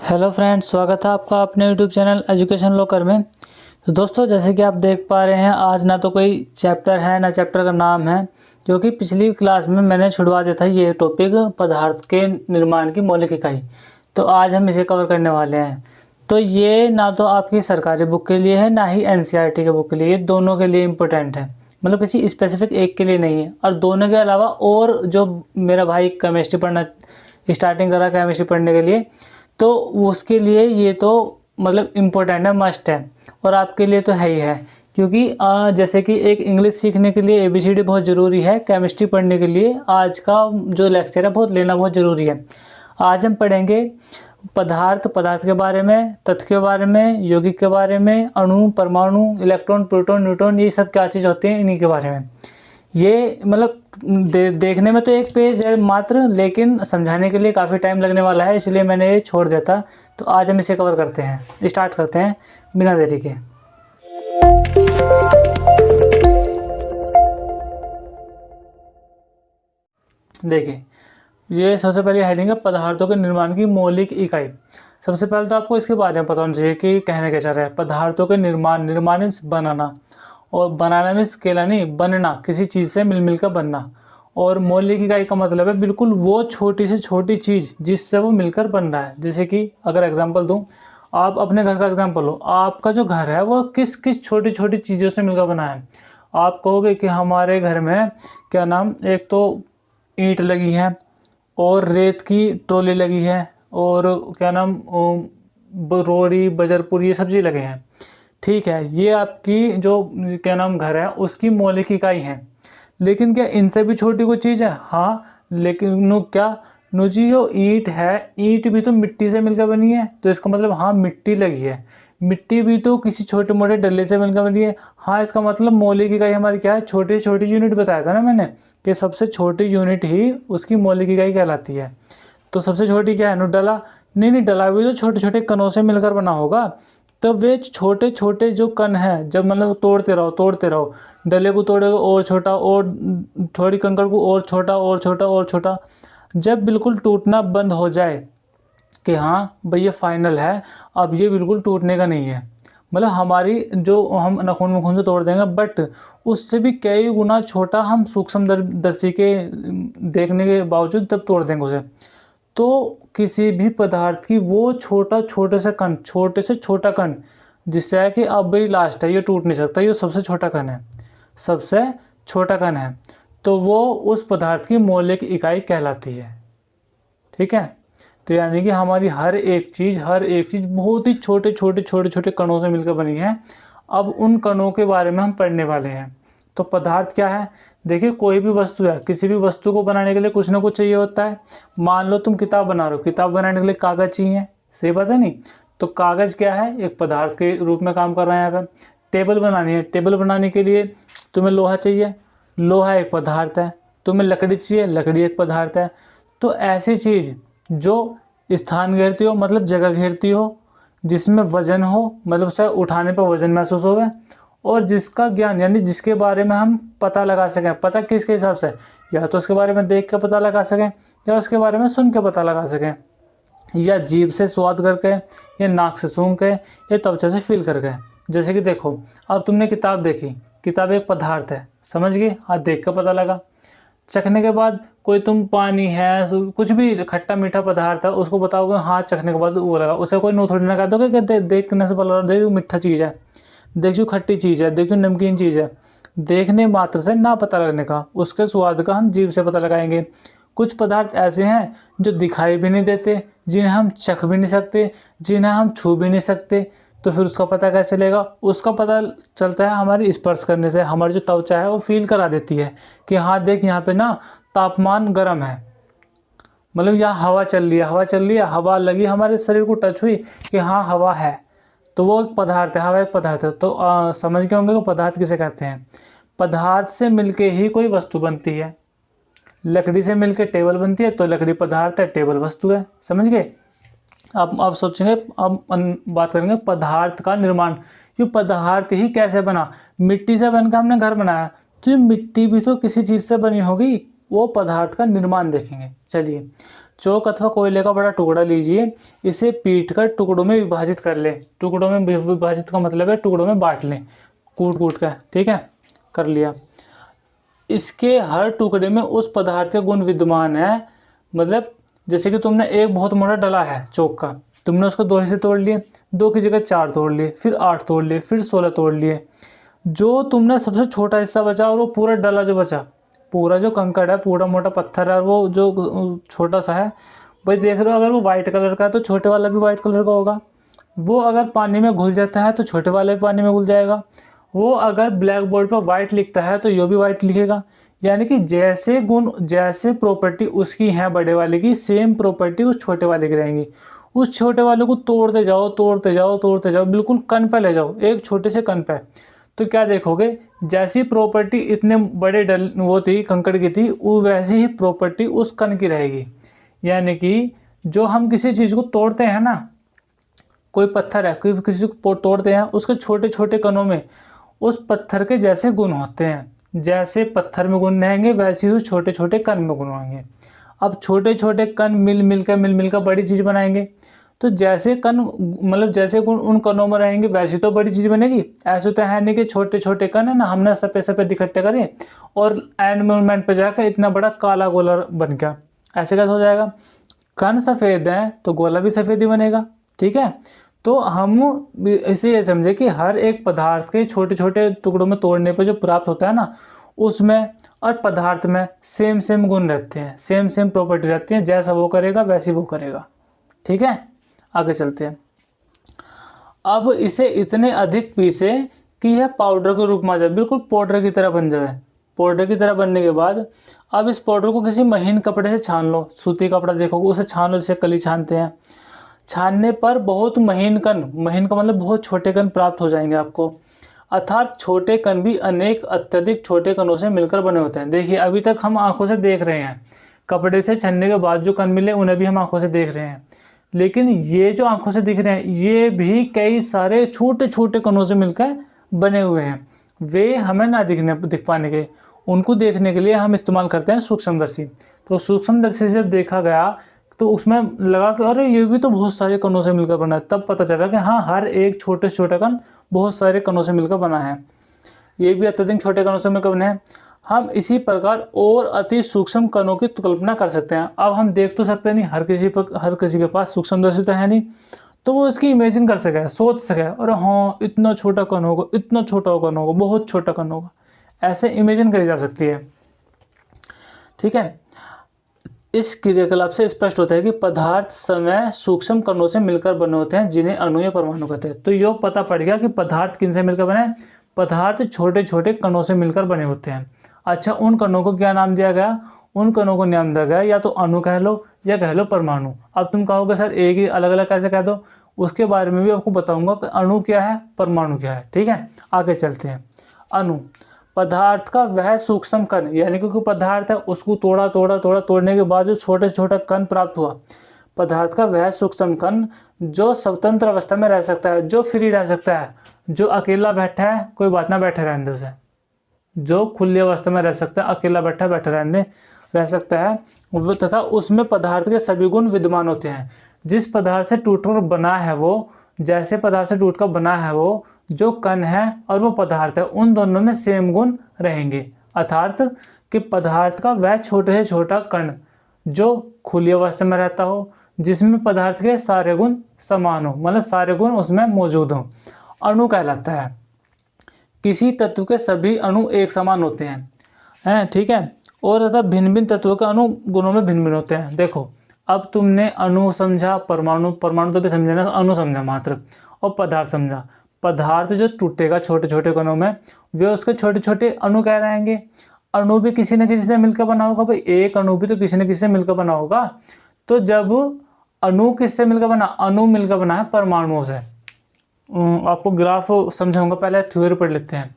Hello friends, स्वागत है आपका अपने यूट्यूब चैनल एजुकेशन लॉकर में। तो दोस्तों, जैसे कि आप देख पा रहे हैं, आज ना तो कोई चैप्टर है ना चैप्टर का नाम है, क्योंकि पिछली क्लास में मैंने छुड़वा दिया था ये टॉपिक पदार्थ के निर्माण की मौलिक इकाई। तो आज हम इसे कवर करने वाले हैं। तो ये ना तो आपकी सरकारी बुक के लिए है ना ही एनसीईआरटी के बुक के लिए, ये दोनों के लिए इम्पोर्टेंट है। मतलब किसी स्पेसिफिक एक के लिए नहीं है। और दोनों के अलावा और जो मेरा भाई केमिस्ट्री पढ़ना स्टार्टिंग करा केमिस्ट्री पढ़ने के लिए, तो उसके लिए ये तो मतलब इम्पोर्टेंट है, मस्ट है। और आपके लिए तो है ही है, क्योंकि जैसे कि एक इंग्लिश सीखने के लिए ABCD बहुत ज़रूरी है, केमिस्ट्री पढ़ने के लिए आज का जो लेक्चर है बहुत लेना बहुत ज़रूरी है। आज हम पढ़ेंगे पदार्थ के बारे में, तत्व के बारे में, यौगिक के बारे में, अणु, परमाणु, इलेक्ट्रॉन, प्रोटॉन, न्यूट्रॉन, ये सब क्या चीज़ होती हैं, इन्हीं के बारे में। ये मतलब देखने में तो एक पेज है मात्र, लेकिन समझाने के लिए काफ़ी टाइम लगने वाला है, इसलिए मैंने ये छोड़ दिया था। तो आज हम इसे कवर करते हैं, स्टार्ट करते हैं बिना देरी के। देखिए, ये सबसे पहले हेडिंग है पदार्थों के निर्माण की मौलिक इकाई। सबसे पहले तो आपको इसके बारे में पता होना चाहिए कि कहने क्या चाह रहा है। पदार्थों के निर्माण मीन्स बनाना, और बनाना मीन्स केला नहीं, बनना, किसी चीज़ से मिल कर बनना। और मौलिक इकाई का मतलब है बिल्कुल वो छोटी से छोटी चीज़ जिससे वो मिलकर बन रहा है। जैसे कि अगर एग्जांपल दूं, आप अपने घर का एग्जांपल लो, आपका जो घर है वो किस किस छोटी छोटी चीज़ों से मिलकर बना है। आप कहोगे कि हमारे घर में क्या नाम, एक तो ईंट लगी है, और रेत की ट्रॉली लगी है, और क्या नाम रोड़ी बजरपुर, ये सब चीज़ लगे हैं। ठीक है, ये आपकी जो क्या नाम घर है उसकी मौलिक इकाई है। लेकिन क्या इनसे भी छोटी कोई चीज़ है? हाँ, लेकिन नो जी, जो ईंट है, ईंट भी तो मिट्टी से मिलकर बनी है। तो इसका मतलब हाँ, मिट्टी लगी है। मिट्टी भी तो किसी छोटे मोटे डल्ले से मिलकर बनी है। हाँ, इसका मतलब मौलिक इकाई हमारी क्या है? छोटी छोटी यूनिट बताया था ना मैंने, कि सबसे छोटी यूनिट ही उसकी मौलिक इकाई कहलाती है। तो सबसे छोटी क्या है? डला नहीं, डला भी तो छोटे छोटे कणों से मिलकर बना होगा। तो वे छोटे छोटे जो कण हैं, जब मतलब तोड़ते रहो, डले को तोड़ोगे और छोटा, और थोड़ी कंकड़ को और छोटा और छोटा और छोटा, जब बिल्कुल टूटना बंद हो जाए कि हाँ भाई ये फाइनल है, अब ये बिल्कुल टूटने का नहीं है, मतलब हमारी जो हम नाखून में खून से तोड़ देंगे, बट उससे भी कई गुना छोटा हम सूक्ष्म दर्शी के देखने के बावजूद तब तोड़ देंगे उसे। तो किसी भी पदार्थ की वो छोटे से छोटा कण, जिससे है कि अब भाई लास्ट है, ये टूट नहीं सकता, ये सबसे छोटा कण है, सबसे छोटा कण है, तो वो उस पदार्थ की मौलिक इकाई कहलाती है। ठीक है, तो यानी कि हमारी हर एक चीज़ बहुत ही छोटे कणों से मिलकर बनी है। अब उन कणों के बारे में हम पढ़ने वाले हैं। तो पदार्थ क्या है? देखिए, कोई भी वस्तु है, किसी भी वस्तु को बनाने के लिए कुछ ना कुछ चाहिए होता है। मान लो तुम किताब बना रहे हो, किताब बनाने के लिए कागज़ चाहिए, सही बात है नहीं? तो कागज़ क्या है? एक पदार्थ के रूप में काम कर रहा है यहाँ पर। टेबल बनानी है, टेबल बनाने के लिए तुम्हें लोहा चाहिए, लोहा एक पदार्थ है। तुम्हें लकड़ी चाहिए, लकड़ी एक पदार्थ है। तो ऐसी चीज़ जो स्थान घेरती हो, मतलब जगह घेरती हो, जिसमें वजन हो, मतलब उसे उठाने पर वजन महसूस होवे, और जिसका ज्ञान यानी जिसके बारे में हम पता लगा सकें। पता किसके हिसाब से? या तो उसके बारे में देख कर पता लगा सकें, या उसके बारे में सुन के पता लगा सकें, या जीभ से स्वाद करके, या नाक से सूंघ के, या त्वचा से फील करके। जैसे कि देखो, अब तुमने किताब देखी, किताब एक पदार्थ है, समझ गए? हाँ, देख कर पता लगा। चखने के बाद कोई तुम पानी है, कुछ भी खट्टा मीठा पदार्थ है, उसको बताओगे, हाँ चखने के बाद वो लगा, उसे कोई नो थोड़ी ना कह दोगे कि देखने से पता लगा, देखो मीठा चीज़ है, देखियो खट्टी चीज़ है, देखियो नमकीन चीज़ है। देखने मात्र से ना पता लगने का, उसके स्वाद का हम जीभ से पता लगाएंगे। कुछ पदार्थ ऐसे हैं जो दिखाई भी नहीं देते, जिन्हें हम चख भी नहीं सकते, जिन्हें हम छू भी नहीं सकते। तो फिर उसका पता कैसे चलेगा? उसका पता चलता है हमारी स्पर्श करने से। हमारी जो त्वचा है वो फील करा देती है कि हाँ देख, यहाँ पे ना तापमान गर्म है, मतलब यहाँ हवा चल रही है, हवा लगी, हमारे शरीर को टच हुई कि हाँ हवा है, तो वो एक पदार्थ है, हवा एक पदार्थ है। तो समझ गए होंगे कि पदार्थ किसे कहते हैं। पदार्थ से मिलके ही कोई वस्तु बनती है। लकड़ी से मिलके टेबल बनती है, तो लकड़ी पदार्थ है, टेबल वस्तु है। समझ गए? अब आप सोचेंगे, अब बात करेंगे पदार्थ का निर्माण। ये पदार्थ ही कैसे बना? मिट्टी से बनकर हमने घर बनाया, तो ये मिट्टी भी तो किसी चीज़ से बनी होगी, वो पदार्थ का निर्माण देखेंगे। चलिए, चौक अथवा कोयले का बड़ा टुकड़ा लीजिए, इसे पीट कर टुकड़ों में विभाजित कर लें। टुकड़ों में विभाजित का मतलब है टुकड़ों में बांट लें, कूट कूट कर, ठीक है, कर लिया। इसके हर टुकड़े में उस पदार्थ के गुण विद्यमान है। मतलब जैसे कि तुमने एक बहुत मोटा डला है चौक का, तुमने उसको 2 हिस्से तोड़ लिए, 2 की जगह 4 तोड़ लिए, फिर 8 तोड़ लिए, फिर 16 तोड़ लिए। जो तुमने सबसे छोटा हिस्सा बचा और वो पूरा डला जो बचा, पूरा जो कंकड़ है, पूरा मोटा पत्थर है, वो जो छोटा सा है, भाई देख रहे हो, अगर वो वाइट कलर का है तो छोटे वाला भी वाइट कलर का होगा। वो अगर पानी में घुल जाता है तो छोटे वाले भी पानी में घुल जाएगा। वो अगर ब्लैक बोर्ड पर वाइट लिखता है तो ये भी वाइट लिखेगा। यानी कि जैसे गुण, जैसे प्रॉपर्टी उसकी है बड़े वाले की, सेम प्रॉपर्टी उस छोटे वाले की रहेंगी। उस छोटे वाले को तोड़ते जाओ, तोड़ते जाओ, तोड़ते जाओ, बिल्कुल कण पे ले जाओ, एक छोटे से कण पे, तो क्या देखोगे, जैसी प्रॉपर्टी इतने बड़े डल वो थी, कंकड़ की थी, वो वैसी ही प्रॉपर्टी उस कण की रहेगी। यानी कि जो हम किसी चीज़ को तोड़ते हैं ना, कोई पत्थर है, कोई किसी को तोड़ते हैं, उसके छोटे छोटे कणों में उस पत्थर के जैसे गुण होते हैं। जैसे पत्थर में गुण रहेंगे वैसे ही छोटे छोटे कण में गुण होंगे। अब छोटे छोटे कण मिल मिल कर बड़ी चीज़ बनाएंगे। तो जैसे कण, मतलब जैसे गुण उन कणों में रहेंगे वैसी तो बड़ी चीज़ बनेगी। ऐसे तो है नहीं कि छोटे छोटे कण है ना, हमने सफ़ेद सफ़ेद इकट्ठे करे और एंड मोमेंट पे जाकर इतना बड़ा काला गोला बन गया। ऐसे कैसे हो जाएगा? कण सफ़ेद है तो गोला भी सफ़ेद ही बनेगा, ठीक है। तो हम इसे ये समझे कि हर एक पदार्थ के छोटे छोटे टुकड़ों में तोड़ने पर जो प्राप्त होता है ना, उसमें और पदार्थ में सेम सेम गुण रहते हैं, सेम सेम प्रॉपर्टी रहती है। जैसा वो करेगा वैसी वो करेगा, ठीक है। आगे चलते हैं। अब इसे इतने अधिक पीसे कि यह पाउडर के रूप में आ जाए, बिल्कुल पाउडर की तरह बन जाए। पाउडर की तरह बनने के बाद अब इस पाउडर को किसी महीन कपड़े से छान लो। सूती कपड़ा देखोगे उसे छान लो, जैसे कली छानते हैं। छानने पर बहुत महीन कण, महीन का मतलब बहुत छोटे कण प्राप्त हो जाएंगे आपको। अर्थात छोटे कण भी अनेक अत्यधिक छोटे कणों से मिलकर बने होते हैं। देखिए अभी तक हम आंखों से देख रहे हैं, कपड़े से छनने के बाद जो कण मिले उन्हें भी हम आंखों से देख रहे हैं, लेकिन ये जो आंखों से दिख रहे हैं ये भी कई सारे छोटे छोटे कणों से मिलकर बने हुए हैं। वे हमें ना दिख पाने के, उनको देखने के लिए हम इस्तेमाल करते हैं सूक्ष्मदर्शी। तो सूक्ष्मदर्शी से देखा गया तो उसमें लगा कि अरे ये भी तो बहुत सारे कणों से मिलकर बना है। तब पता चला कि हाँ, हर एक छोटे छोटे कण बहुत सारे कणों से मिलकर बना है। ये भी अत्यधिक छोटे कणों से मिलकर बने हैं। हम इसी प्रकार और अति सूक्ष्म कणों की कल्पना कर सकते हैं। अब हम देख तो सकते नहीं, हर किसी के पास सूक्ष्मदर्शी तो है नहीं, तो वो इसकी इमेजिन कर सके, सोच सके, अरे हाँ इतना छोटा कण होगा, इतना छोटा कण होगा, बहुत छोटा कण होगा, ऐसे इमेजिन करी जा सकती है, ठीक है। इस क्रियाकलाप से स्पष्ट होता है कि पदार्थ समय सूक्ष्म कणों से मिलकर बने होते हैं, जिन्हें अणु या परमाणु कहते हैं। तो यो पता पड़ गया कि पदार्थ किन से मिलकर बने हैं? पदार्थ छोटे छोटे कणों से मिलकर बने होते हैं। अच्छा, उन कणों को क्या नाम दिया गया? उन कणों को नाम दिया गया या तो अणु कह लो या कह लो परमाणु। अब तुम कहोगे सर एक ही अलग अलग कैसे कह दो, उसके बारे में भी आपको बताऊंगा कि अणु क्या है, परमाणु क्या है, ठीक है। आगे चलते हैं। अणु पदार्थ का वह सूक्ष्म कण, यानी कि कोई पदार्थ है उसको तोड़ा तोड़ा तोड़ा, तोड़ने के बाद जो छोटे छोटा कण प्राप्त हुआ, पदार्थ का वह सूक्ष्म कण जो स्वतंत्र अवस्था में रह सकता है, जो फ्री रह सकता है, जो अकेला बैठा है कोई बात ना, बैठे रहने दे उसे, जो खुली अवस्था में रह सकता है, अकेला बैठा बैठे रहने रह सकता है वो, तथा उसमें पदार्थ के सभी गुण विद्यमान होते हैं। जिस पदार्थ से टूटकर बना है वो, जैसे पदार्थ से टूटकर बना है वो, जो कण है और वो पदार्थ है, उन दोनों में सेम गुण रहेंगे। अर्थात कि पदार्थ का वह छोटे से छोटा कण जो खुली अवस्था में रहता हो, जिसमें पदार्थ के सारे गुण समान हो, मतलब सारे गुण उसमें मौजूद हो, अणु कहलाता है। किसी तत्व के सभी अणु एक समान होते हैं, ठीक है। और तथा भिन्न भिन्न तत्वों के अणु गुणों में भिन्न भिन्न होते हैं। देखो अब तुमने अणु समझा, परमाणु तो भी समझे ना, अणु समझा मात्र, और पदार्थ समझा। पदार्थ जो टूटेगा छोटे छोटे कणों में, वे उसके छोटे छोटे अणु कहलाएंगे। अणु भी किसी न किसी से मिलकर बना होगा, भाई एक अणु भी तो किसी न किसी से मिलकर बना होगा। तो जब अणु किससे मिलकर बना? अणु मिलकर बना है परमाणुओं से। आपको ग्राफ समझाऊंगा, पहले थ्योरी पढ़ लेते हैं।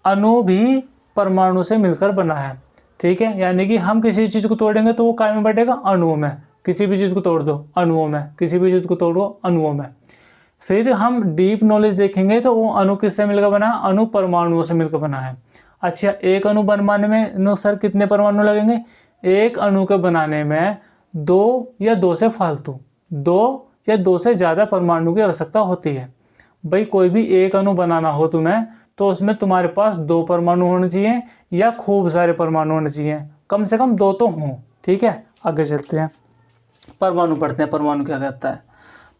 अणु भी परमाणु से मिलकर बना है, ठीक है। यानी कि हम किसी चीज़ को तोड़ेंगे तो वो काय में बढ़ेगा? अणुओं में। किसी भी चीज़ को तोड़ दो अणुओं में, किसी भी चीज़ को तोड़ दो अणुओं में। फिर हम डीप नॉलेज देखेंगे तो वो अणु किससे मिलकर बना है? अणु परमाणुओं से मिलकर बना है। अच्छा, एक अणु बनाने में सर कितने परमाणु लगेंगे? एक अणु के बनाने में 2 या 2 से फालतू, 2 या 2 से ज़्यादा परमाणु की आवश्यकता होती है। भाई कोई भी एक अणु बनाना हो तुम्हें तो उसमें तुम्हारे पास 2 परमाणु होने चाहिए या खूब सारे परमाणु होने चाहिए, कम से कम 2 तो हों। ठीक है, आगे चलते हैं, परमाणु पढ़ते हैं। परमाणु क्या कहता है?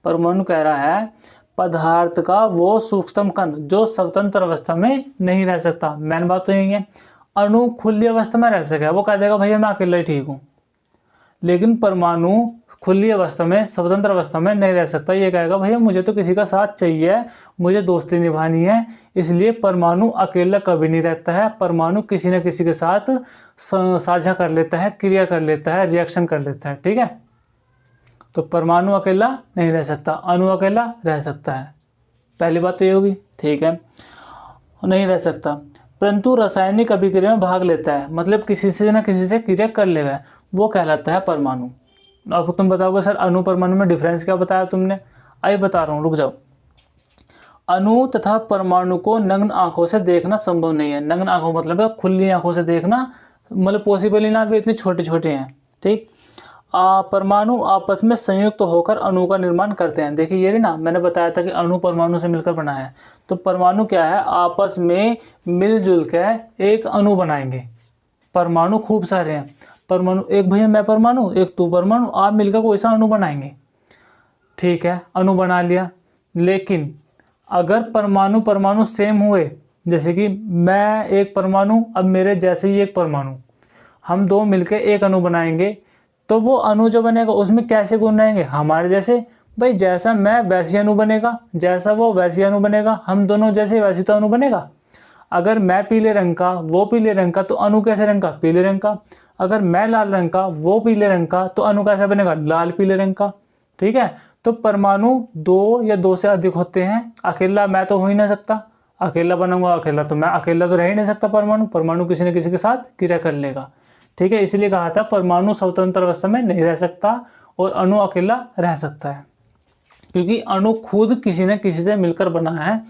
परमाणु कह रहा है पदार्थ का वो सूक्ष्मतम कण जो स्वतंत्र अवस्था में नहीं रह सकता। मेन बात तो यही है, अणु खुली अवस्था में रह सके, वो कह देगा भैया मैं अकेला ही ठीक हूँ, लेकिन परमाणु खुली अवस्था में स्वतंत्र अवस्था में नहीं रह सकता। ये कहेगा भैया मुझे तो किसी का साथ चाहिए, मुझे दोस्ती निभानी है, इसलिए परमाणु अकेला कभी नहीं रहता है। परमाणु किसी न किसी के साथ साझा कर लेता है, क्रिया कर लेता है, रिएक्शन कर लेता है। ठीक है, तो परमाणु अकेला नहीं रह सकता, अणु अकेला रह सकता है। पहली बात तो ये होगी। ठीक है, नहीं रह सकता, परंतु रासायनिक अभिक्रिया में भाग लेता है, मतलब किसी से ना किसी से क्रिया कर लेगा, वो कहलाता है परमाणु। अब तुम बताओगे सर अणु परमाणु में डिफरेंस क्या बताया तुमने? आइए बता रहा हूँ, रुक जाओ। अणु तथा परमाणु को नग्न आंखों से देखना संभव नहीं है। नग्न आंखों मतलब है खुली आंखों से देखना, मतलब पॉसिबल ही ना, वे इतने छोटे छोटे हैं। ठीक, परमाणु आपस में संयुक्त होकर अणु का निर्माण करते हैं। देखिए ये ना मैंने बताया था कि अणु परमाणु से मिलकर बना है, तो परमाणु क्या है, आपस में मिलजुल कर एक अणु बनाएंगे। परमाणु खूब सारे हैं, परमाणु एक भैया मैं परमाणु, एक तू परमाणु, आप मिलकर कोई सा अणु बनाएंगे। ठीक है, अणु बना लिया, लेकिन अगर परमाणु परमाणु सेम हुए, जैसे कि मैं एक परमाणु, अब मेरे जैसे ही एक परमाणु, हम 2 मिलकर एक अणु बनाएंगे, तो वो अणु जो बनेगा उसमें कैसे गुण रहेंगे? हमारे जैसे। भाई जैसा मैं वैसी अणु बनेगा, जैसा वो वैसी अणु बनेगा, हम दोनों जैसे वैसी तो अणु बनेगा। अगर मैं पीले रंग का वो पीले रंग का, तो अणु कैसे रंग का? पीले रंग का। अगर मैं लाल रंग का वो पीले रंग का, तो अणु कैसा बनेगा? लाल पीले रंग का। ठीक है, तो परमाणु 2 या 2 से अधिक होते हैं। अकेला मैं तो हो ही नहीं सकता, अकेला बनूंगा अकेला, तो मैं अकेला तो रह ही नहीं सकता। परमाणु किसी न किसी के साथ क्रिया कर लेगा। ठीक है, इसलिए कहा था परमाणु स्वतंत्र अवस्था में नहीं रह सकता और अणु अकेला रह सकता है, क्योंकि अणु खुद किसी न किसी से मिलकर बना है,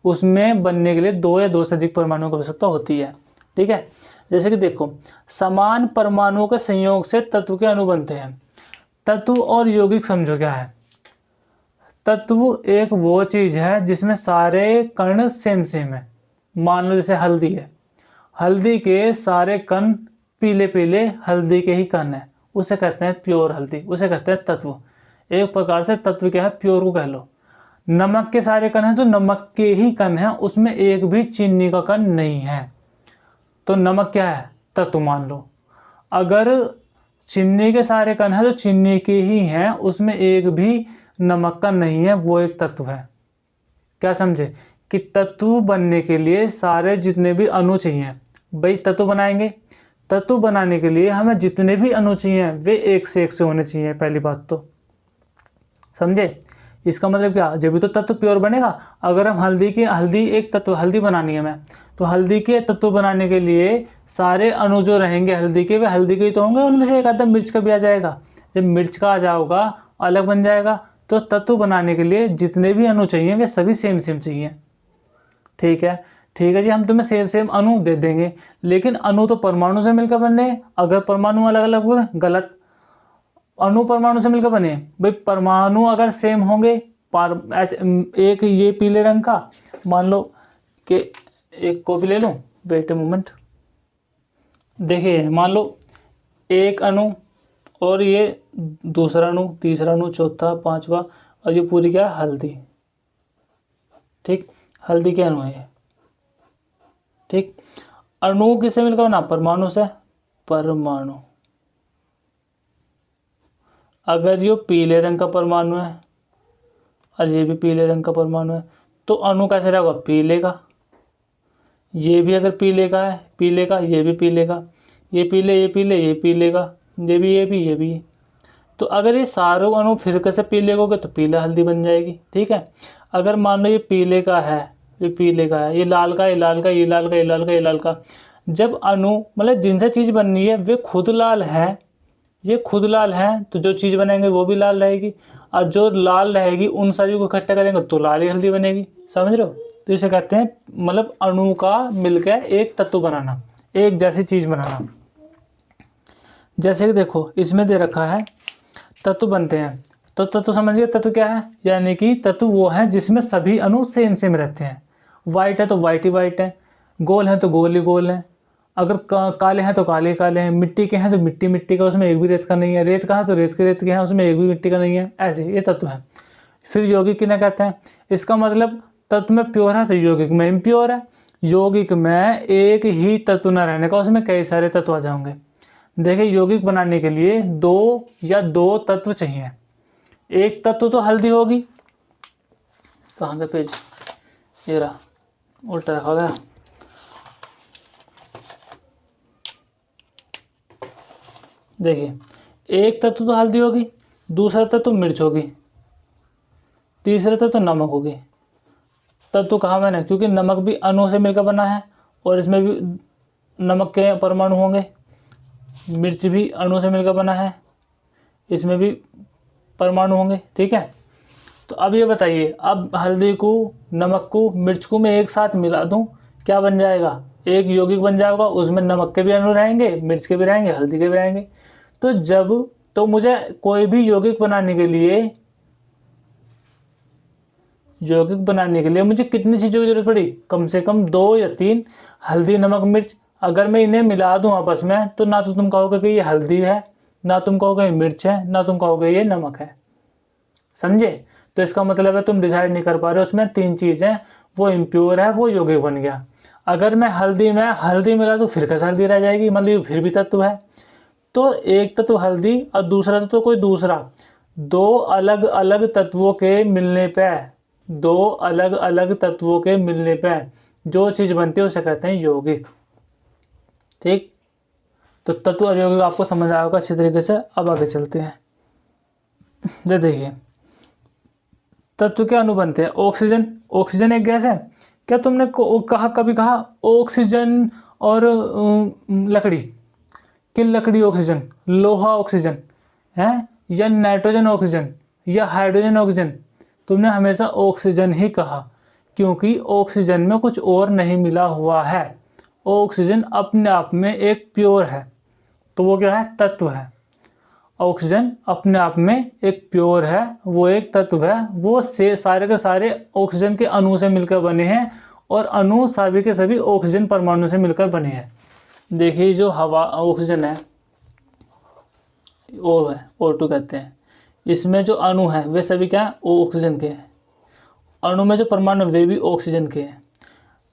उसमें बनने के लिए 2 या 2 से अधिक परमाणुओं की आवश्यकता होती है। ठीक है, जैसे कि देखो समान परमाणुओं के संयोग से तत्व के अणु बनते हैं। तत्व और यौगिक समझो क्या है? तत्व एक वो चीज है जिसमें सारे कण सेम सेम है। मान लो जैसे हल्दी है, हल्दी के सारे कण पीले पीले हल्दी के ही कण है, उसे कहते हैं प्योर हल्दी, उसे कहते हैं तत्व। एक प्रकार से तत्व क्या है, प्योर को कह लो। नमक के सारे कण हैं तो नमक के ही कण हैं, उसमें एक भी चीनी का कण नहीं है, तो नमक क्या है? तत्व मान लो। अगर चीनी के सारे कण हैं तो चीनी के ही हैं, उसमें एक भी नमक का नहीं है, वो एक तत्व है। क्या समझे कि तत्व बनने के लिए सारे जितने भी अणु चाहिए, भाई तत्व बनाएंगे, तत्व बनाने के लिए हमें जितने भी अणु चाहिए वे एक से होने चाहिए। पहली बात तो समझे, इसका मतलब क्या, जब भी तो तत्व प्योर बनेगा। अगर हम हल्दी एक तत्व, हल्दी बनानी है हमें, तो हल्दी के तत्व बनाने के लिए सारे अणु जो रहेंगे हल्दी के, वे हल्दी के ही तो होंगे, उनमें से एक आधा मिर्च का भी आ जाएगा। जब मिर्च का आ जाएगा अलग बन जाएगा, तो तत्व बनाने के लिए जितने भी अणु चाहिए वे सभी सेम सेम चाहिए। ठीक है, ठीक है जी, हम तुम्हें सेम सेम अणु दे देंगे, लेकिन अणु तो परमाणु से मिलकर बने। अगर परमाणु अलग अलग हुए गलत, अणु परमाणु से मिलकर बने। भाई परमाणु अगर सेम होंगे, एक ये पीले रंग का, मान लो कि एक कॉपी ले लूं, वेट ए मोमेंट, देखिए मान लो एक अणु और ये दूसरा अणु, तीसरा अणु, चौथा, पांचवा, और ये पूरी क्या है? हल्दी। ठीक, हल्दी के अणु है। ठीक, अणु किससे मिलकर बना? परमाणु से। परमाणु, अगर ये पीले रंग का परमाणु है और ये भी पीले रंग का परमाणु है, तो अणु कैसे रहेगा? पीले का। ये भी अगर पीले का है, पीले का, ये भी पीले का, ये पीले, ये पीले, ये पीले का, ये भी, ये भी, ये भी। तो अगर ये सारों अणु फिर से पीले हो गए तो पीला हल्दी बन जाएगी। ठीक है, अगर मान लो ये पीले का है, ये पीले का है, ये लाल का, ये लाल का, ये लाल का, ये लाल का, ये लाल का, जब अणु मतलब जिनसे चीज़ बननी है वे खुद लाल है, ये खुद लाल है, तो जो चीज़ बनाएंगे वो भी लाल रहेगी, और जो लाल रहेगी उन सभी को इकट्ठा करेंगे तो लाल ही हल्दी बनेगी। समझ रहे हो? तो इसे कहते हैं मतलब अणु का मिलकर एक तत्व बनाना, एक जैसी चीज़ बनाना। जैसे कि देखो इसमें दे रखा है तत्व बनते हैं। तो तत्व समझिए, तत्व क्या है, यानी कि तत्व वो है जिसमें सभी अणु सेम सेम रहते हैं। वाइट है तो वाइट ही वाइट है, गोल है तो गोल ही गोल है, अगर काले हैं तो काले काले हैं, मिट्टी के हैं तो मिट्टी मिट्टी का, उसमें एक भी रेत का नहीं है, रेत का है तो रेत के हैं, उसमें एक भी मिट्टी का नहीं है। ऐसे ये तत्व है। फिर यौगिक किन्हें कहते हैं, इसका मतलब तत्व में प्योर है तो यौगिक में इम्प्योर है। यौगिक में एक ही तत्व न रहने का, उसमें कई सारे तत्व आ जाएंगे। देखिए यौगिक बनाने के लिए दो तत्व चाहिए। एक तत्व तो हल्दी होगी, कहाँ से पेज, ये रहा, उल्टा रखा गया। देखिए एक तत्व तो हल्दी होगी, दूसरा तत्व मिर्च होगी, तीसरा तत्व नमक होगी। तत्व कहा मैंने, क्योंकि नमक भी अणु से मिलकर बना है और इसमें भी नमक के परमाणु होंगे। मिर्च भी अणु से मिलकर बना है, इसमें भी परमाणु होंगे। ठीक है, तो अब ये बताइए, अब हल्दी को, नमक को, मिर्च को मैं एक साथ मिला दूं, क्या बन जाएगा, एक यौगिक बन जाएगा। उसमें नमक के भी अणु रहेंगे, मिर्च के भी रहेंगे, हल्दी के भी रहेंगे। तो मुझे कोई भी यौगिक बनाने के लिए मुझे कितनी चीज़ों की जरूरत पड़ी, कम से कम 2 या 3, हल्दी, नमक, मिर्च। अगर मैं इन्हें मिला दूं आपस में, तो ना तो तुम कहोगे कि ये हल्दी है, ना तुम कहोगे ये मिर्च है, ना तुम कहोगे ये नमक है। समझे? तो इसका मतलब है तुम डिसाइड नहीं कर पा रहे हो, उसमें 3 चीज़ें, वो इम्प्योर है, वो यौगिक बन गया। अगर मैं हल्दी मिला दूं, फिर कैसे हल्दी रह जाएगी, मतलब फिर भी तत्व है। तो एक तत्व हल्दी और दूसरा तत्व कोई दूसरा, दो अलग अलग तत्वों के मिलने पे जो चीज़ बनती है उसे कहते हैं यौगिक। ठीक, तो तत्व और यौगिक आपको समझ आया होगा अच्छी तरीके से। अब आगे चलते हैं। देखिए तत्व के अणु बनते हैं। ऑक्सीजन एक गैस है। क्या तुमने कभी कहा ऑक्सीजन और लकड़ी, कि लकड़ी ऑक्सीजन, लोहा ऑक्सीजन है, या नाइट्रोजन ऑक्सीजन, या हाइड्रोजन ऑक्सीजन? तुमने हमेशा ऑक्सीजन ही कहा, क्योंकि ऑक्सीजन में कुछ और नहीं मिला हुआ है। ऑक्सीजन अपने आप में एक प्योर है, तो वो क्या है, तत्व है। ऑक्सीजन अपने आप में एक प्योर है, वो एक तत्व है। वो से सारे के सारे ऑक्सीजन के अणु से मिलकर बने हैं, और अणु सभी के सभी ऑक्सीजन परमाणु से मिलकर बने हैं। देखिए जो हवा ऑक्सीजन है, O2 कहते हैं, इसमें जो अणु है वे सभी क्या है, ऑक्सीजन के हैं। अणु में जो परमाणु वे भी ऑक्सीजन के हैं।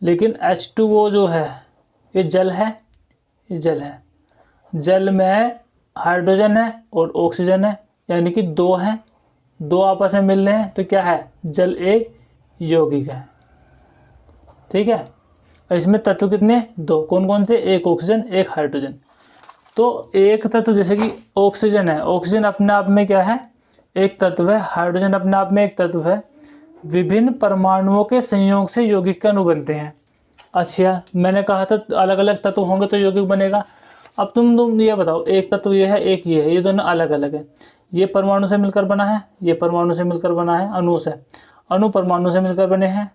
लेकिन H2O जो है, ये जल है, जल में हाइड्रोजन है और ऑक्सीजन है, यानी कि 2 हैं, 2 आपस में मिल रहे हैं, तो क्या है, जल एक यौगिक है। ठीक है, इसमें तत्व कितने, 2, कौन कौन से, एक ऑक्सीजन, एक हाइड्रोजन। तो एक तत्व जैसे कि ऑक्सीजन है, ऑक्सीजन अपने आप में क्या है, एक तत्व है। हाइड्रोजन अपने आप में एक तत्व है। विभिन्न परमाणुओं के संयोग से यौगिक के अणु बनते हैं। अच्छा, मैंने कहा था अलग अलग तत्व होंगे तो यौगिक बनेगा। अब तुम ये बताओ, एक तत्व ये है, एक ये है, ये दोनों अलग अलग है। ये परमाणु से मिलकर बना है, ये परमाणु से मिलकर बना है, अणु परमाणु से मिलकर बने हैं।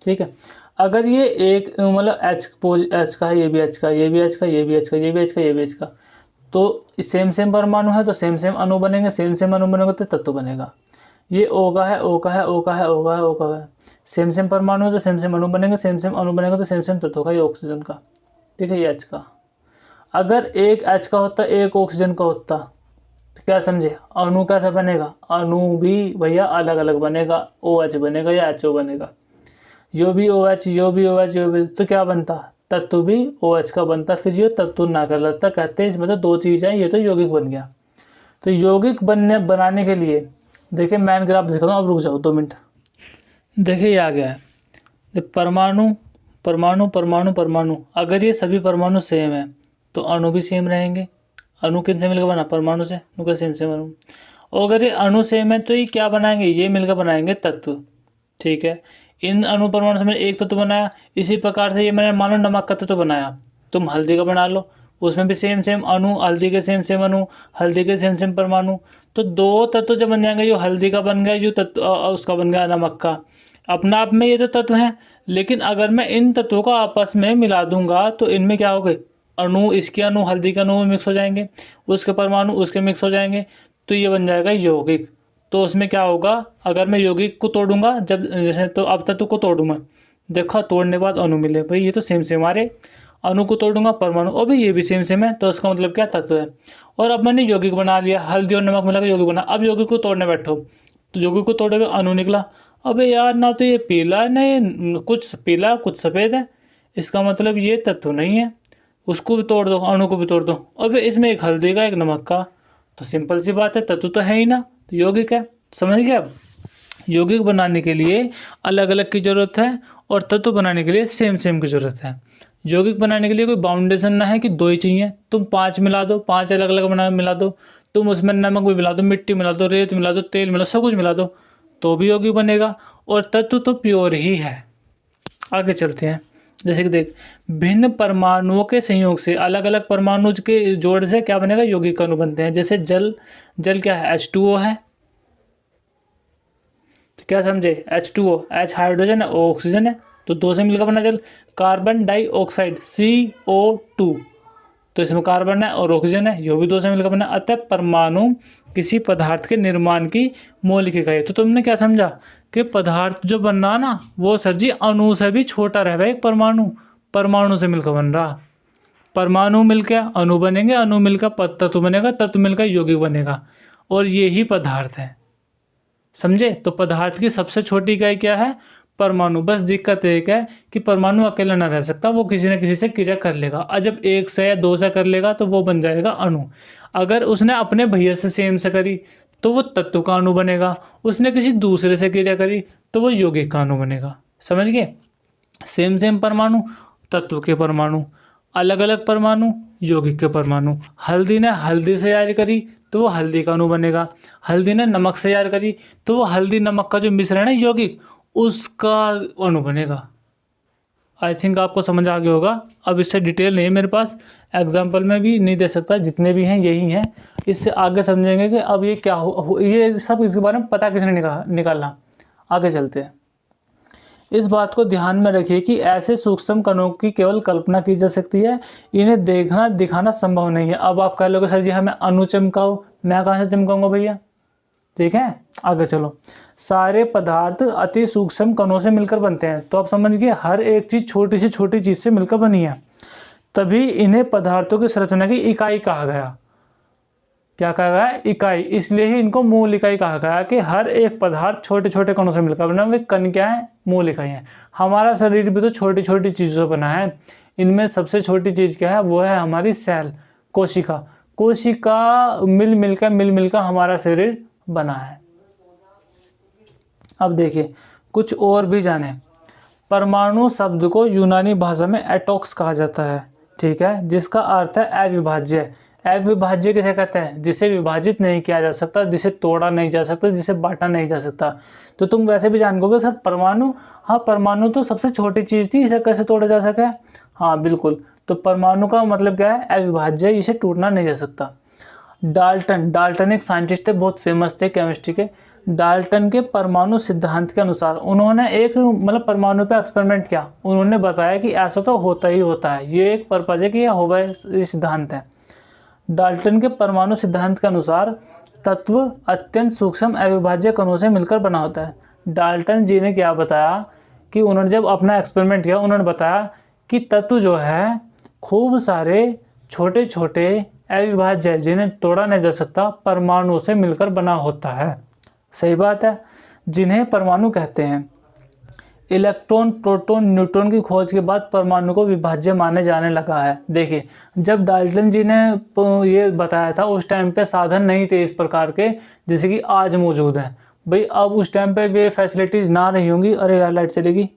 ठीक है, अगर ये एक मतलब H का है, ये भी H का, ये भी H का, ये भी H का, ये भी H का, ये भी H का, तो सेम परमाणु है तो सेम अणु बनेंगे, सेम अणु बनेगा तो तत्व बनेगा। ये O का है, O का है, O का है, O का है, O का है, सेम परमाणु है तो सेम अणु बनेंगे, सेम अणु बनेगा तो सेम तत्व का, ये ऑक्सीजन का। ठीक है, ये H का। अगर एक H का होता, एक ऑक्सीजन का होता, तो क्या समझे, अणु कैसा बनेगा, अणु भी भैया अलग अलग बनेगा, OH बनेगा या HO बनेगा। यो भी OH, तो क्या बनता, तत्व भी OH का बनता। फिर ये तत्व ना कर लगता, कहते हैं इसमें तो 2 चीज़ें हैं, ये तो यौगिक बन गया। तो यौगिक बनाने के लिए देखिए मैं ग्राफ दिखा दूँ, अब रुक जाओ 2 मिनट। देखिए ये आ गया है, परमाणु परमाणु परमाणु परमाणु। अगर ये सभी परमाणु सेम है तो अणु भी सेम रहेंगे। अणु किन से मिलकर बना, परमाणु से, उनका सेम अणु। और अगर ये अणु सेम है तो ये क्या बनाएंगे, ये मिलकर बनाएंगे तत्व। ठीक है, इन अणु परमाणु से मैंने एक तत्व बनाया। इसी प्रकार से ये मैंने मान लो नमक का तत्व बनाया, तुम हल्दी का बना लो, उसमें भी सेम अणु, हल्दी के सेम अणु, हल्दी के सेम परमाणु। तो 2 तत्व जब बन जाएंगे, जो हल्दी का बन गया, जो तत्व उसका बन गया नमक का। अपना आप में ये तो तत्व है, लेकिन अगर मैं इन तत्वों को आपस में मिला दूंगा तो इनमें क्या हो गए, अणु, इसके अणु हल्दी के अणु में मिक्स हो जाएंगे, उसके परमाणु उसके मिक्स हो जाएंगे, तो ये बन जाएगा यौगिक। तो उसमें क्या होगा, अगर मैं यौगिक को तोड़ूंगा, जब जैसे तो अब तत्व को तोड़ूंगा, देखो तोड़ने के बाद अणु मिले, भाई ये तो सेम सेम आ रहे। अणु को तोड़ूंगा परमाणु, और भाई ये भी सेम सेम है, तो इसका मतलब क्या, तत्व है। और अब मैंने यौगिक बना लिया, हल्दी और नमक मिला के यौगिक बना। अब यौगिक को तोड़ने बैठो, तो यौगिक को तोड़ोगे अणु निकला। अबे यार, ना तो ये पीला है, ना ये कुछ पीला कुछ सफ़ेद है, इसका मतलब ये तत्व नहीं है। उसको भी तोड़ दो, अणु को भी तोड़ दो, अबे इसमें एक हल्दी का एक नमक का, तो सिंपल सी बात है, तत्व तो है ही ना, तो यौगिक है। समझ गए। अब यौगिक बनाने के लिए अलग अलग की ज़रूरत है, और तत्व बनाने के लिए सेम सेम की ज़रूरत है। यौगिक बनाने के लिए कोई बाउंडेशन ना है कि 2 ही चाहिए, तुम 5 मिला दो, 5 अलग अलग बना मिला दो, तुम उसमें नमक भी मिला दो, मिट्टी मिला दो, रेत मिला दो, तेल मिला, सब कुछ मिला दो, तो भी यौगिक बनेगा। और तत्व तो प्योर ही है। आगे चलते हैं। जैसे कि देख, भिन्न परमाणुओं के संयोग से, अलग अलग परमाणु के जोड़ से क्या बनेगा, यौगिक अणु बनते हैं। जैसे जल, जल क्या है, H2O है, क्या समझे, H2O, H हाइड्रोजन है, O ऑक्सीजन है, तो 2 से मिलकर बना जल। कार्बन डाइऑक्साइड CO2, तो इसमें कार्बन है और ऑक्सीजन है, ये भी 2 से मिलकर बना। अतः परमाणु किसी पदार्थ के निर्माण की मौलिक इकाई है। तो तुमने क्या समझा कि पदार्थ जो बन रहा ना, वो सर जी अणु से भी छोटा रह गया, एक परमाणु, परमाणु से मिलकर बन रहा। परमाणु मिलकर अणु बनेंगे, अणु मिलकर तत्व बनेगा, तत्व मिलकर यौगिक बनेगा, और ये ही पदार्थ है। समझे। तो पदार्थ की सबसे छोटी इकाई क्या है, परमाणु। बस दिक्कत एक है कि परमाणु अकेला ना रह सकता, वो किसी न किसी से क्रिया कर लेगा, और जब 1 से या 2 से कर लेगा तो वो बन जाएगा अणु। अगर उसने अपने भैया से सेम से करी तो वो तत्व का अणु बनेगा, उसने किसी दूसरे से क्रिया करी तो वो यौगिक का अणु बनेगा। समझ गए। सेम सेम परमाणु, तत्व के परमाणु, अलग अलग परमाणु, यौगिक के परमाणु। हल्दी ने हल्दी से तैयार करी तो वो हल्दी का अणु बनेगा, हल्दी ने नमक से तैयार करी तो वो हल्दी नमक का जो मिश्रण है यौगिक, उसका अणु बनेगा। आई थिंक आपको समझ आ गया होगा। अब इससे डिटेल नहीं है मेरे पास, एग्जाम्पल में भी नहीं दे सकता, जितने भी हैं यही हैं। इससे आगे समझेंगे कि अब ये क्या हो, ये सब इसके बारे में पता किसने निकालना। आगे चलते हैं। इस बात को ध्यान में रखिए कि ऐसे सूक्ष्म कणों की केवल कल्पना की जा सकती है, इन्हें देखना दिखाना संभव नहीं है। अब आप कह लोगे सर जी हमें अणु चमकाओ, मैं कहाँ से चमकाऊंगा भैया। ठीक है, आगे चलो। सारे पदार्थ अति सूक्ष्म कणों से मिलकर बनते हैं, तो आप समझिए हर एक चीज़ छोटी से छोटी चीज़ से मिलकर बनी है, तभी इन्हें पदार्थों की संरचना की इकाई कहा गया। क्या कहा गया, इकाई। इसलिए ही इनको मूल इकाई कहा गया कि हर एक पदार्थ छोटे छोटे कणों से मिलकर बना। वे कण क्या है, मूल इकाई है। हमारा शरीर भी तो छोटी छोटी चीज़ों से बना है। इनमें सबसे छोटी चीज़ क्या है, वो है हमारी सेल, कोशिका। कोशिका मिल मिलकर हमारा शरीर बना है। अब देखिए कुछ और भी जाने। परमाणु शब्द को यूनानी भाषा में एटॉक्स कहा जाता है, ठीक है, जिसका अर्थ है अविभाज्य। अविभाज्य किसे कहते हैं, जिसे विभाजित नहीं किया जा सकता, जिसे तोड़ा नहीं जा सकता, जिसे बांटा नहीं जा सकता। तो तुम वैसे भी जानोगे सर परमाणु, हाँ परमाणु तो सबसे छोटी चीज़ थी, इसे कैसे तोड़ा जा सके। हाँ बिल्कुल, तो परमाणु का मतलब क्या है, अविभाज्य, इसे टूटना नहीं जा सकता। डाल्टन एक साइंटिस्ट थे, बहुत फेमस थे केमिस्ट्री के। डाल्टन के परमाणु सिद्धांत के अनुसार उन्होंने एक मतलब परमाणु पे एक्सपेरिमेंट किया। उन्होंने बताया कि ऐसा तो होता ही होता है, ये एक पर्पज है कि यह होगा सिद्धांत है। डाल्टन के परमाणु सिद्धांत के अनुसार तत्व अत्यंत सूक्ष्म अविभाज्य कणों से मिलकर बना होता है। डाल्टन जी ने क्या बताया कि उन्होंने जब अपना एक्सपेरिमेंट किया, उन्होंने बताया कि तत्व जो है खूब सारे छोटे छोटे अविभाज्य जिन्हें तोड़ा नहीं जा सकता परमाणु से मिलकर बना होता है। सही बात है, जिन्हें परमाणु कहते हैं। इलेक्ट्रॉन, प्रोटॉन, न्यूट्रॉन की खोज के बाद परमाणु को विभाज्य माने जाने लगा है। देखिए जब डाल्टन जी ने ये बताया था उस टाइम पे साधन नहीं थे इस प्रकार के जैसे कि आज मौजूद हैं। भाई अब उस टाइम पे वे फैसिलिटीज़ ना रही होंगी। अरे यार लाइट चलेगी,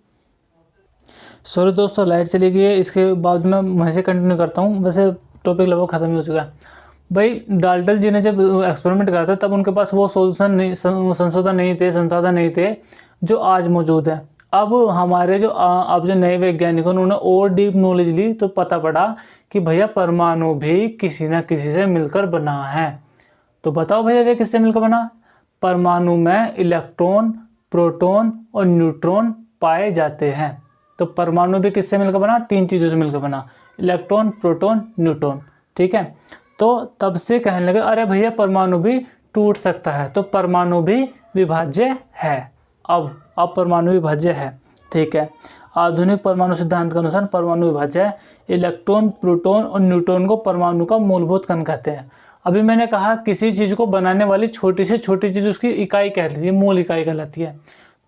सॉरी दोस्तों लाइट चली गई है। इसके बाद मैं वहीं से कंटिन्यू करता हूँ, वैसे टॉपिक लगभग ख़त्म ही हो चुका है। भाई डाल्टन जी ने जब एक्सपेरिमेंट करा था तब उनके पास वो संसाधन नहीं थे जो आज मौजूद है। अब हमारे जो अब जो नए वैज्ञानिकों उन्होंने और डीप नॉलेज ली तो पता पड़ा कि भैया परमाणु भी किसी न किसी से मिलकर बना है। तो बताओ भैया वे किससे मिलकर बना। परमाणु में इलेक्ट्रॉन, प्रोटॉन और न्यूट्रॉन पाए जाते हैं। तो परमाणु भी किससे मिलकर बना, 3 चीज़ों से मिलकर बना। Electron, proton, neutron. ठीक है, तो तब से कहने लगे अरे भैया परमाणु भी टूट सकता है, तो परमाणु भी विभाज्य है। अब परमाणु विभाज्य है। ठीक है, आधुनिक परमाणु सिद्धांत के अनुसार परमाणु विभाज्य है। इलेक्ट्रॉन, प्रोटॉन और न्यूट्रॉन को परमाणु का मूलभूत कण कहते हैं। अभी मैंने कहा किसी चीज़ को बनाने वाली छोटी से छोटी चीज़ उसकी इकाई कहलाती है, मूल इकाई कहलाती है।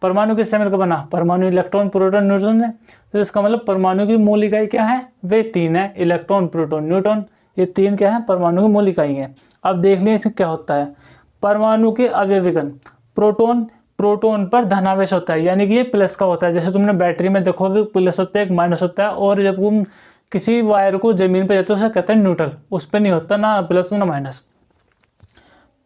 परमाणु किससे मिलकर बना? परमाणु इलेक्ट्रॉन, प्रोटॉन, न्यूट्रॉन है। तो इसका मतलब परमाणु की मूल इकाई क्या है? वे 3 है, इलेक्ट्रॉन, प्रोटॉन, न्यूट्रॉन। ये 3 क्या है? परमाणु की मूल इकाई है। अब देख लें इसमें क्या होता है। परमाणु के अवयवी कण, प्रोटॉन पर धनावेश होता है, यानी कि ये प्लस का होता है। जैसे तुमने बैटरी में देखोगे प्लस होता है, एक माइनस होता है, और जब तुम किसी वायर को जमीन पर जाते हो उसे कहते हैं न्यूट्रल, उस पर नहीं होता ना प्लस ना माइनस।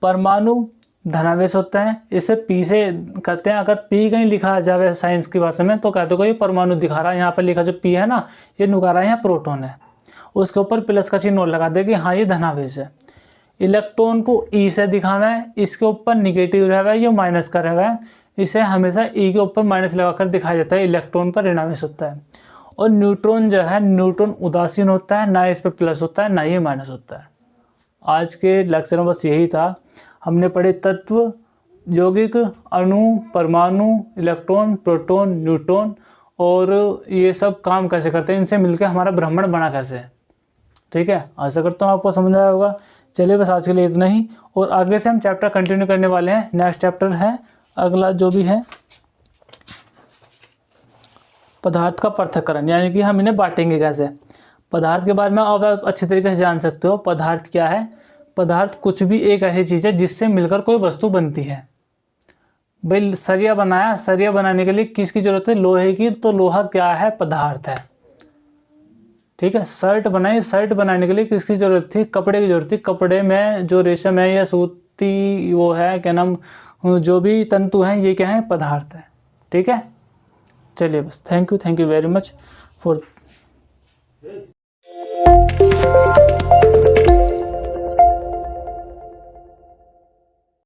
परमाणु धनावेश होता है, इसे पी से कहते हैं। अगर पी कहीं लिखा जाए साइंस की भाषा में तो कहते हो ये परमाणु दिखा रहा है, यहाँ पर लिखा जो पी है ना ये नुका रहा है, यहाँ प्रोटॉन है, उसके ऊपर प्लस का चिन्ह और लगा दे कि हाँ ये धनावेश है। इलेक्ट्रॉन को ई से दिखावा है, इसके ऊपर निगेटिव रहा है, ये माइनस का रहा है, इसे हमेशा ई के ऊपर माइनस लगाकर दिखाया जाता है, इलेक्ट्रॉन पर ऋणावेश होता है। और न्यूट्रॉन जो है, न्यूट्रॉन उदासीन होता है, ना इस पर प्लस होता है ना ये माइनस होता है। आज के लेक्चर में बस यही था। हमने पढ़े तत्व, यौगिक, अणु, परमाणु, इलेक्ट्रॉन, प्रोटॉन, न्यूट्रॉन, और ये सब काम कैसे करते हैं, इनसे मिलकर हमारा ब्रह्मांड बना कैसे है। ठीक है, आशा करता हूँ आपको समझ आया होगा। चलिए बस आज के लिए इतना ही, और आगे से हम चैप्टर कंटिन्यू करने वाले हैं। नेक्स्ट चैप्टर है अगला जो भी है पदार्थ का पृथक्करण, यानी कि हम इन्हें बांटेंगे कैसे। पदार्थ के बारे में अब आप अच्छी तरीके से जान सकते हो। पदार्थ क्या है? पदार्थ कुछ भी एक ऐसी चीज़ है जिससे मिलकर कोई वस्तु बनती है। भाई सरिया बनाया, सरिया बनाने के लिए किसकी जरूरत है? लोहे की। तो लोहा क्या है? पदार्थ है। ठीक है, शर्ट बनाई, शर्ट बनाने के लिए किसकी जरूरत थी? कपड़े की जरूरत थी। कपड़े में जो रेशम है या सूती वो है क्या नाम, जो भी तंतु हैं ये क्या है? पदार्थ है। ठीक है, चलिए बस thank you very much for